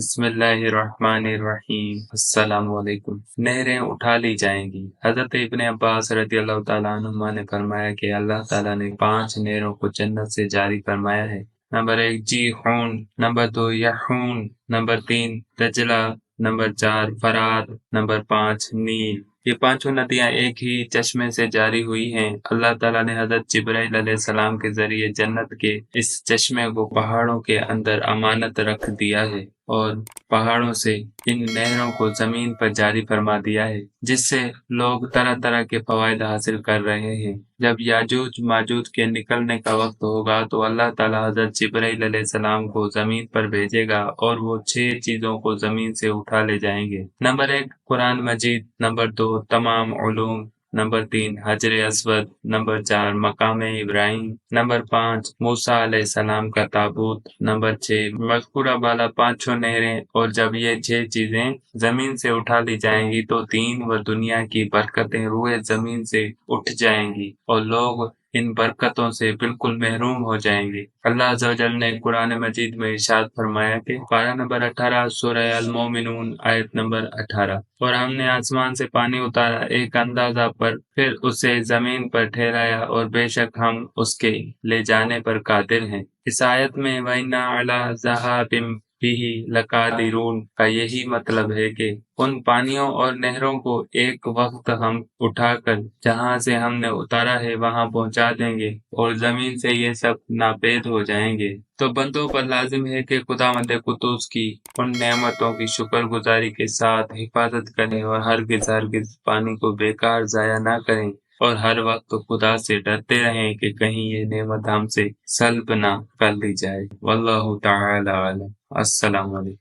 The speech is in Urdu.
بسم اللہ الرحمن الرحیم۔ السلام علیکم۔ نہریں اٹھا لی جائیں گی۔ حضرت ابن عباس رضی اللہ تعالیٰ عنہما نے فرمایا کہ اللہ تعالیٰ نے 5 نہروں کو جنت سے جاری فرمایا ہے۔ نمبر 1 جی خون، نمبر 2 یحون، نمبر 3 دجلہ، نمبر 4 فرات، نمبر 5 نیل۔ یہ 5 ندیاں ایک ہی چشمے سے جاری ہوئی ہیں۔ اللہ تعالیٰ نے حضرت جبرائیل علیہ السلام کے ذریعے جنت کے اس چشمے کو پہاڑوں کے اندر امانت رکھ دیا ہے اور پہاڑوں سے ان نہروں کو زمین پر جاری فرما دیا ہے، جس سے لوگ طرح طرح کے فوائد حاصل کر رہے ہیں۔ جب یاجوج ماجوج کے نکلنے کا وقت ہوگا تو اللہ تعالیٰ حضرت جبرائیل علیہ السلام کو زمین پر بھیجے گا اور وہ 6 چیزوں کو زمین سے اٹھا لے جائیں گے۔ نمبر 1 قرآن مجید، نمبر 2 تمام علوم، نمبر 3 حجر اسود، نمبر 4 مقام ابراہیم، نمبر 5 موسیٰ علیہ السلام کا تابوت، نمبر 6 مذکورہ بالا 5 نہریں۔ اور جب یہ 6 چیزیں زمین سے اٹھا لی جائیں گی تو دین و دنیا کی برکتیں روئے زمین سے اٹھ جائیں گی اور لوگ ان برکتوں سے بالکل محروم ہو جائیں گے۔ اللہ عز و جل نے قرآن مجید میں ارشاد فرمایا کہ پارہ نمبر 18 سورہ المومنون آیت نمبر 18، اور ہم نے آسمان سے پانی اتارا ایک اندازہ پر، پھر اسے زمین پر ٹھہرایا اور بے شک ہم اس کے لے جانے پر قادر ہیں۔ اس آیت میں وَإِنَّا عَلَىٰ ذَهَابٍ بِهِ لَقَادِرُونَ کا یہی مطلب ہے کہ ان پانیوں اور نہروں کو ایک وقت ہم اٹھا کر جہاں سے ہم نے اتارا ہے وہاں پہنچا دیں گے اور زمین سے یہ سب ناپید ہو جائیں گے۔ تو بندوں پر لازم ہے کہ خداوند قدوس کی ان نعمتوں کی شکر گزاری کے ساتھ حفاظت کریں اور ہرگز پانی کو بیکار ضائع نہ کریں، اور ہر وقت خدا سے ڈرتے رہیں کہ کہیں یہ نعمت ہم سے سلب نہ کر لی جائے۔ واللہ تعالی عالم۔ السلام علیکم۔